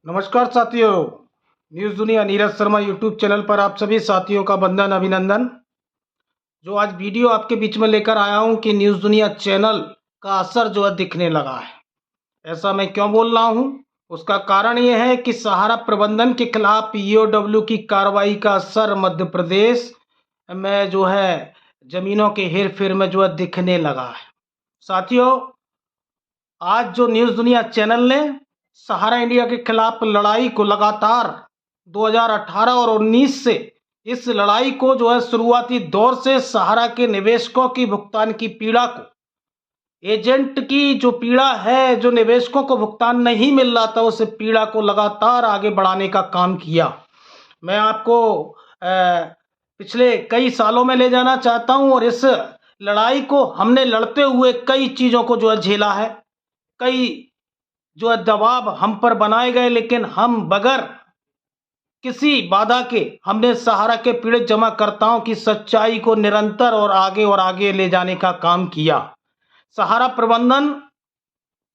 नमस्कार साथियों, न्यूज़ दुनिया नीरज शर्मा यूट्यूब चैनल पर आप सभी साथियों का वंदन अभिनंदन। जो आज वीडियो आपके बीच में लेकर आया हूं कि न्यूज़ दुनिया चैनल का असर जो है दिखने लगा है। ऐसा मैं क्यों बोल रहा हूं? उसका कारण यह है कि सहारा प्रबंधन के खिलाफ ईओडब्ल्यू की कार्रवाई का असर मध्य प्रदेश में जो है जमीनों के हेर फेर में जो है दिखने लगा है। साथियों, आज जो न्यूज़ दुनिया चैनल ने सहारा इंडिया के खिलाफ लड़ाई को लगातार 2018 और 19 से इस लड़ाई को जो है शुरुआती दौर से सहारा के निवेशकों की भुगतान की पीड़ा को, एजेंट की जो पीड़ा है, जो निवेशकों को भुगतान नहीं मिल रहा था, उस पीड़ा को लगातार आगे बढ़ाने का काम किया। मैं आपको पिछले कई सालों में ले जाना चाहता हूं और इस लड़ाई को हमने लड़ते हुए कई चीज़ों को जो है झेला है। कई जो है दबाव हम पर बनाए गए, लेकिन हम बगैर किसी बाधा के हमने सहारा के पीड़ित जमाकर्ताओं की सच्चाई को निरंतर और आगे ले जाने का काम किया। सहारा प्रबंधन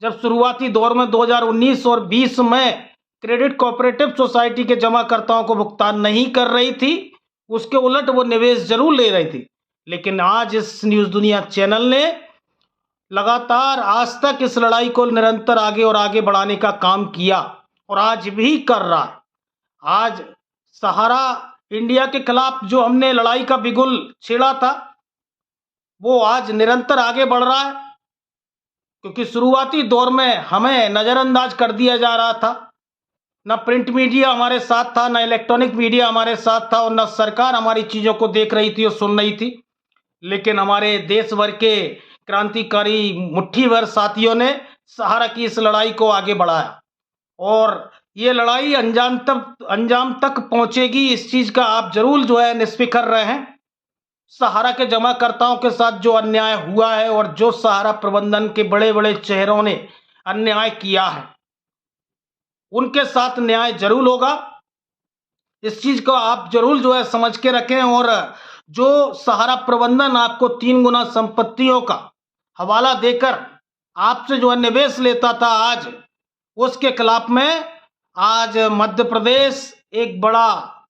जब शुरुआती दौर में 2019 और 20 में क्रेडिट कोऑपरेटिव सोसाइटी के जमाकर्ताओं को भुगतान नहीं कर रही थी, उसके उलट वो निवेश जरूर ले रही थी। लेकिन आज इस न्यूज़ दुनिया चैनल ने लगातार आज तक इस लड़ाई को निरंतर आगे बढ़ाने का काम किया और आज भी कर रहा है। आज सहारा इंडिया के खिलाफ जो हमने लड़ाई का बिगुल छेड़ा था, वो आज निरंतर आगे बढ़ रहा है, क्योंकि शुरुआती दौर में हमें नज़रअंदाज कर दिया जा रहा था। न प्रिंट मीडिया हमारे साथ था, न इलेक्ट्रॉनिक मीडिया हमारे साथ था, और न सरकार हमारी चीज़ों को देख रही थी और सुन रही थी। लेकिन हमारे देश भर के क्रांतिकारी मुट्ठी भर साथियों ने सहारा की इस लड़ाई को आगे बढ़ाया और ये लड़ाई अंजाम तक पहुंचेगी, इस चीज का आप जरूर जो है निष्फिक्र रहे हैं। सहारा के जमाकर्ताओं के साथ जो अन्याय हुआ है और जो सहारा प्रबंधन के बड़े बड़े चेहरों ने अन्याय किया है, उनके साथ न्याय जरूर होगा। इस चीज को आप जरूर जो है समझ के रखें। और जो सहारा प्रबंधन आपको 3 गुना संपत्तियों का हवाला देकर आपसे जो है निवेश लेता था, आज उसके खिलाफ में आज मध्य प्रदेश एक बड़ा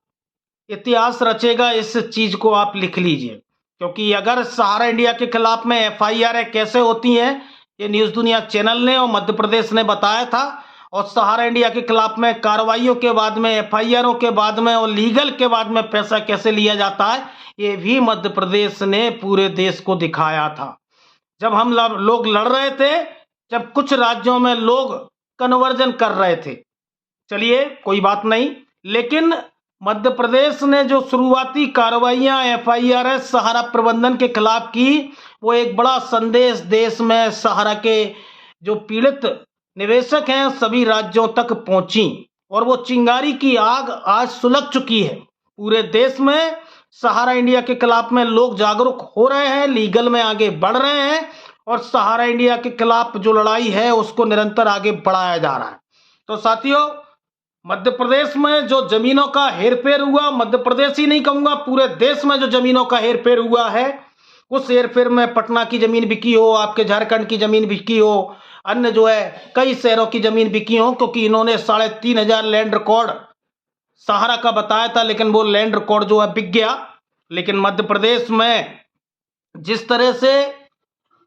इतिहास रचेगा। इस चीज को आप लिख लीजिए, क्योंकि अगर सहारा इंडिया के खिलाफ में एफआईआर कैसे होती हैं, ये न्यूज़ दुनिया चैनल ने और मध्य प्रदेश ने बताया था। और सहारा इंडिया के खिलाफ में कार्रवाइयों के बाद में, एफआईआरों के बाद में और लीगल के बाद में पैसा कैसे लिया जाता है, ये भी मध्य प्रदेश ने पूरे देश को दिखाया था। जब हम लोग लड़ रहे थे, जब कुछ राज्यों में लोग कन्वर्जन कर रहे थे, चलिए कोई बात नहीं, लेकिन मध्य प्रदेश ने जो शुरुआती कार्रवाइयां एफआईआर सहारा प्रबंधन के खिलाफ की, वो एक बड़ा संदेश देश में सहारा के जो पीड़ित निवेशक हैं सभी राज्यों तक पहुंची और वो चिंगारी की आग आज सुलग चुकी है। पूरे देश में सहारा इंडिया के खिलाफ में लोग जागरूक हो रहे हैं, लीगल में आगे बढ़ रहे हैं और सहारा इंडिया के खिलाफ जो लड़ाई है उसको निरंतर आगे बढ़ाया जा रहा है। तो साथियों, मध्य प्रदेश में जो जमीनों का हेरफेर हुआ, मध्य प्रदेश ही नहीं कहूंगा, पूरे देश में जो जमीनों का हेरफेर हुआ है, उस हेरफेर में पटना की जमीन बिकी हो, आपके झारखंड की जमीन बिकी हो, अन्य जो है कई शहरों की जमीन बिकी हो, क्योंकि इन्होंने 3,500 लैंड रिकॉर्ड सहारा का बताया था, लेकिन वो लैंड रिकॉर्ड जो है बिक गया। लेकिन मध्य प्रदेश में जिस तरह से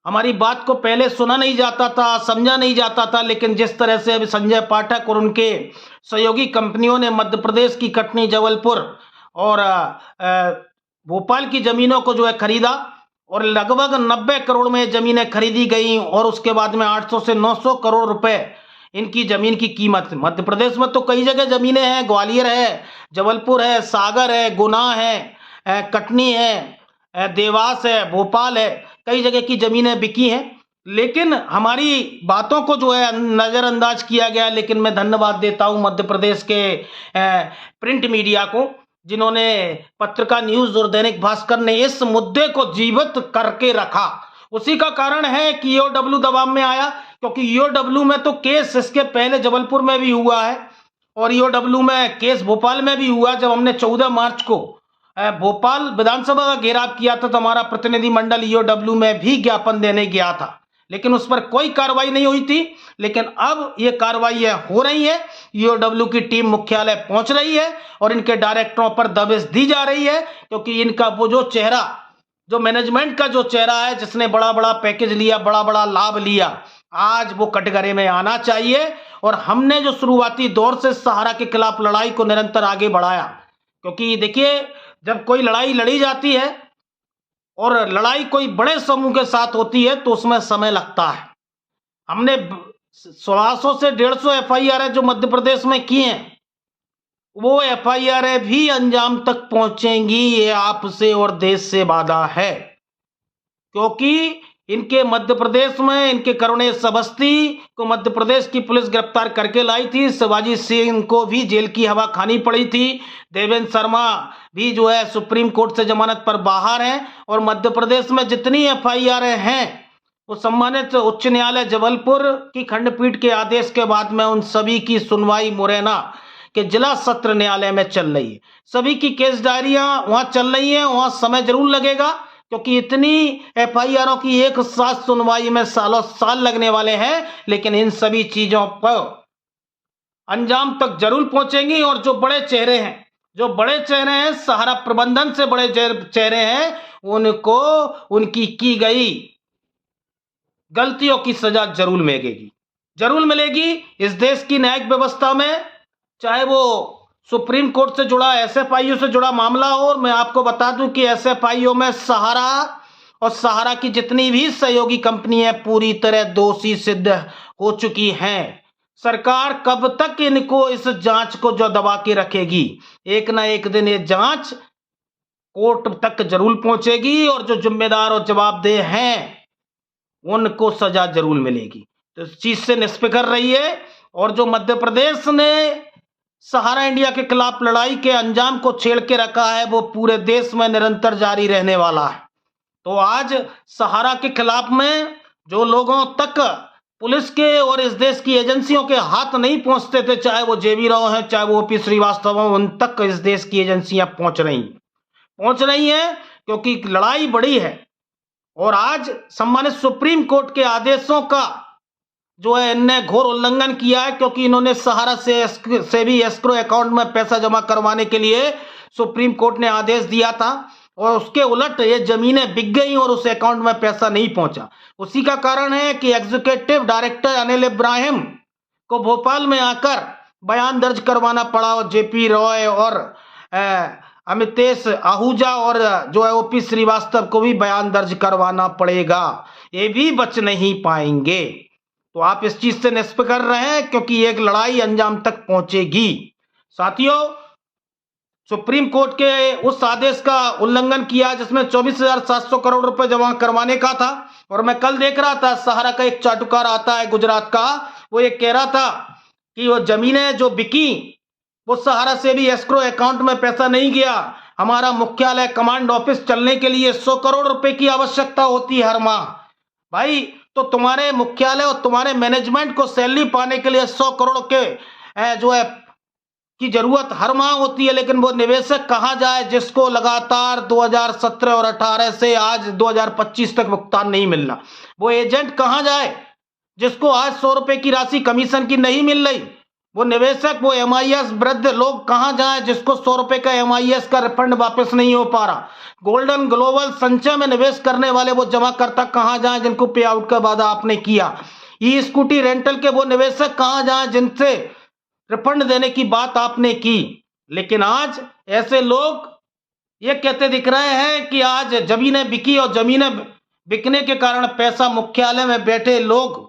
हमारी बात को पहले सुना नहीं जाता था, समझा नहीं जाता था, लेकिन जिस तरह से अभी संजय पाठक और उनके सहयोगी कंपनियों ने मध्य प्रदेश की कटनी, जबलपुर और भोपाल की जमीनों को जो है खरीदा और लगभग 90 करोड़ में जमीनें खरीदी गई और उसके बाद में 800 से 900 करोड़ रुपए इनकी जमीन की कीमत। मध्य प्रदेश में तो कई जगह जमीनें हैं, ग्वालियर है, जबलपुर है, सागर है, गुना है, कटनी है, देवास है, भोपाल है, कई जगह की जमीनें बिकी हैं। लेकिन हमारी बातों को जो है नज़रअंदाज किया गया। लेकिन मैं धन्यवाद देता हूं मध्य प्रदेश के प्रिंट मीडिया को, जिन्होंने पत्रिका न्यूज़ और दैनिक भास्कर ने इस मुद्दे को जीवित करके रखा। उसी का कारण है कि ईओडब्ल्यू दबाव में आया, क्योंकि ईओडब्ल्यू में तो केस इसके पहले जबलपुर में भी हुआ है और ईओडब्ल्यू में केस भोपाल में भी हुआ। जब हमने 14 मार्च को भोपाल विधानसभा का घेराव किया था, तो हमारा प्रतिनिधिमंडल ईओडब्ल्यू में भी ज्ञापन देने गया था। लेकिन उस पर कोई कार्रवाई नहीं हुई थी। लेकिन अब ये कार्रवाई हो रही है, ईओडब्ल्यू की टीम मुख्यालय पहुंच रही है और इनके डायरेक्टरों पर दबिश दी जा रही है, क्योंकि इनका वो जो चेहरा, जो मैनेजमेंट का जो चेहरा है, जिसने बड़ा बड़ा पैकेज लिया, बड़ा बड़ा लाभ लिया, आज वो कटघरे में आना चाहिए। और हमने जो शुरुआती दौर से सहारा के खिलाफ लड़ाई को निरंतर आगे बढ़ाया, क्योंकि देखिए, जब कोई लड़ाई लड़ी जाती है और लड़ाई कोई बड़े समूह के साथ होती है तो उसमें समय लगता है। हमने 1600 से 150 एफआईआर जो मध्य प्रदेश में की हैं, वो एफआईआर भी अंजाम तक पहुंचेंगी, ये आपसे और देश से वादा है। क्योंकि इनके मध्य प्रदेश में, इनके करुणेश अवस्थी को मध्य प्रदेश की पुलिस गिरफ्तार करके लाई थी, शिवाजी सिंह को भी जेल की हवा खानी पड़ी थी, देवेंद्र शर्मा भी जो है सुप्रीम कोर्ट से जमानत पर बाहर हैं। और मध्य प्रदेश में जितनी एफआईआर हैं वो सम्मानित उच्च न्यायालय जबलपुर की खंडपीठ के आदेश के बाद में उन सभी की सुनवाई मुरैना के जिला सत्र न्यायालय में चल रही है। सभी की केस डायरियां वहां चल रही हैं, वहां समय जरूर लगेगा, क्योंकि इतनी एफआईआरों की एक साथ सुनवाई में सालों साल लगने वाले हैं। लेकिन इन सभी चीजों पर अंजाम तक जरूर पहुंचेंगी। और जो बड़े चेहरे हैं, जो बड़े चेहरे हैं, सहारा प्रबंधन से बड़े चेहरे हैं, उनको उनकी की गई गलतियों की सजा जरूर मिलेगी, जरूर मिलेगी। इस देश की न्यायिक व्यवस्था में, चाहे वो सुप्रीम कोर्ट से जुड़ा, एसएफआईओ से जुड़ा मामला हो, और मैं आपको बता दूं कि एसएफआईओ में सहारा और सहारा की जितनी भी सहयोगी कंपनियां पूरी तरह दोषी सिद्ध हो चुकी हैं। सरकार कब तक इनको, इस जांच को जो दबा के रखेगी? एक ना एक दिन ये जांच कोर्ट तक जरूर पहुंचेगी और जो जिम्मेदार और जवाबदेह हैं उनको सजा जरूर मिलेगी। तो इस चीज से निष्फिक्र रहिए। और जो मध्य प्रदेश ने सहारा इंडिया के खिलाफ लड़ाई के अंजाम को छेड़ के रखा है, वो पूरे देश में निरंतर जारी रहने वाला है। तो आज सहारा के खिलाफ में जो लोगों तक पुलिस के और इस देश की एजेंसियों के हाथ नहीं पहुंचते थे, चाहे वो जेबी राव हैं, चाहे वो ओपी श्रीवास्तव हैं, उन तक इस देश की एजेंसियां पहुंच रही हैं, क्योंकि लड़ाई बड़ी है। और आज सम्मानित सुप्रीम कोर्ट के आदेशों का जो है इनने घोर उल्लंघन किया है, क्योंकि इन्होंने सहारा से भी एस्क्रो अकाउंट में पैसा जमा करवाने के लिए सुप्रीम कोर्ट ने आदेश दिया था, और उसके उलट ये जमीनें बिक गई और उस अकाउंट में पैसा नहीं पहुंचा। उसी का कारण है कि एग्जीक्यूटिव डायरेक्टर अनिल इब्राहिम को भोपाल में आकर बयान दर्ज करवाना पड़ा, और जेपी रॉय और अमितेश आहूजा और जो है ओपी श्रीवास्तव को भी बयान दर्ज करवाना पड़ेगा। ये भी बच नहीं पाएंगे। तो आप इस चीज से निष्फिक्र रहें, क्योंकि एक लड़ाई अंजाम तक पहुंचेगी। साथियों, सुप्रीम कोर्ट के उस आदेश का उल्लंघन किया जिसमें 24,700 करोड़ रुपए जमा करवाने का था। और मैं कल देख रहा था, सहारा का एक चाटुकार आता है गुजरात का, वो ये कह रहा था कि वो जमीनें जो बिकी वो सहारा से भी एस्क्रो अकाउंट में पैसा नहीं गया। हमारा मुख्यालय कमांड ऑफिस चलने के लिए 100 करोड़ रुपए की आवश्यकता होती है हर माह। भाई, तो तुम्हारे मुख्यालय और तुम्हारे मैनेजमेंट को सैलरी पाने के लिए 100 करोड़ के जो है की जरूरत हर माह होती है, लेकिन वो निवेशक कहां जाए जिसको लगातार 2017 और 18 से आज 2025 तक भुगतान नहीं मिल रहा? वो एजेंट कहां जाए जिसको आज 100 रुपए की राशि कमीशन की नहीं मिल रही? वो निवेशक, वो एमआईएस वृद्ध लोग कहां जाए जिसको 100 रुपए का एमआईएस का रिफंड वापस नहीं हो पा रहा? गोल्डन ग्लोबल संचय में निवेश करने वाले वो जमाकर्ता कहां जाए जिनको पे आउट का वादा आपने किया? ई स्कूटी रेंटल के वो निवेशक कहां जाए जिनसे रिफंड देने की बात आपने की? लेकिन आज ऐसे लोग ये कहते दिख रहे हैं कि आज जमीनें बिकी, और जमीनें बिकने के कारण पैसा मुख्यालय में बैठे लोग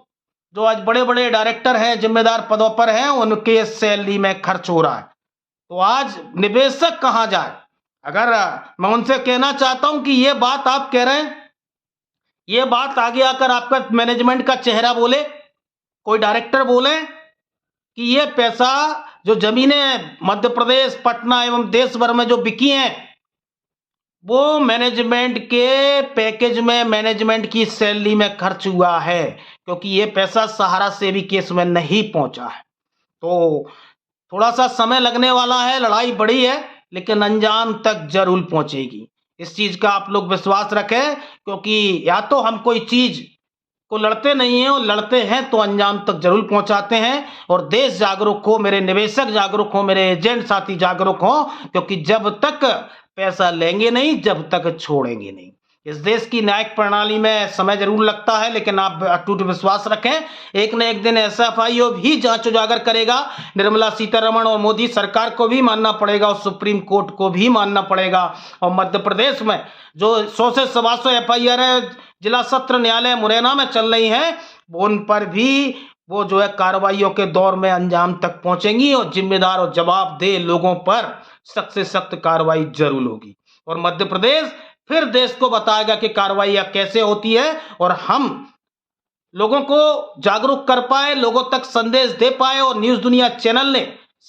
जो आज बड़े बड़े डायरेक्टर हैं, जिम्मेदार पदों पर हैं, उनके सैलरी में खर्च हो रहा है। तो आज निवेशक कहां जाए? अगर मैं उनसे कहना चाहता हूं कि ये बात आप कह रहे हैं, ये बात आगे आकर आपका मैनेजमेंट का चेहरा बोले, कोई डायरेक्टर बोले कि ये पैसा जो जमीनें मध्य प्रदेश, पटना एवं देश भर में जो बिकी हैं, वो मैनेजमेंट के पैकेज में, मैनेजमेंट की सैलरी में खर्च हुआ है, क्योंकि ये पैसा सहारा से भी केस में नहीं पहुंचा है। तो थोड़ा सा समय लगने वाला है, लड़ाई बड़ी है, लेकिन अंजाम तक जरूर पहुंचेगी। इस चीज का आप लोग विश्वास रखें, क्योंकि या तो हम कोई चीज को लड़ते नहीं हैं और लड़ते हैं तो अंजाम तक जरूर पहुंचाते हैं। और देश जागरूक हो, मेरे निवेशक जागरूक हो, मेरे एजेंट साथी जागरूक हो, क्योंकि जब तक पैसा लेंगे नहीं, जब तक छोड़ेंगे नहीं। इस देश की न्यायिक प्रणाली में समय जरूर लगता है, लेकिन आप अटूट विश्वास रखें, एक न एक दिन एसएफआईओ भी जांच उजागर करेगा। निर्मला सीतारमण और मोदी सरकार को भी मानना पड़ेगा और सुप्रीम कोर्ट को भी मानना पड़ेगा। और मध्य प्रदेश में जो 100 से 125 एफआईआर जिला सत्र न्यायालय मुरैना में चल रही है, उन पर भी वो जो है कार्रवाइयों के दौर में अंजाम तक पहुंचेंगी और जिम्मेदार और जवाबदेह लोगों पर सख्त से सख्त कार्रवाई जरूर होगी। और मध्य प्रदेश फिर देश को बताएगा कि कार्रवाई कैसे होती है और हम लोगों को जागरूक कर पाए, लोगों तक संदेश दे पाए। और न्यूज दुनिया चैनल ने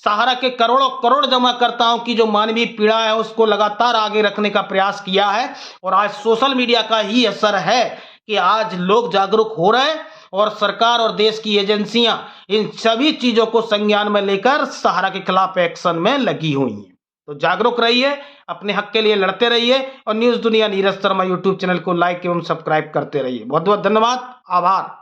सहारा के करोड़ों करोड़ जमाकर्ताओं की जो मानवीय पीड़ा है उसको लगातार आगे रखने का प्रयास किया है। और आज सोशल मीडिया का ही असर है कि आज लोग जागरूक हो रहे हैं और सरकार और देश की एजेंसियां इन सभी चीजों को संज्ञान में लेकर सहारा के खिलाफ एक्शन में लगी हुई हैं। तो जागरूक रहिए, अपने हक के लिए लड़ते रहिए और न्यूज दुनिया नीरज शर्मा यूट्यूब चैनल को लाइक एवं सब्सक्राइब करते रहिए। बहुत बहुत धन्यवाद, आभार।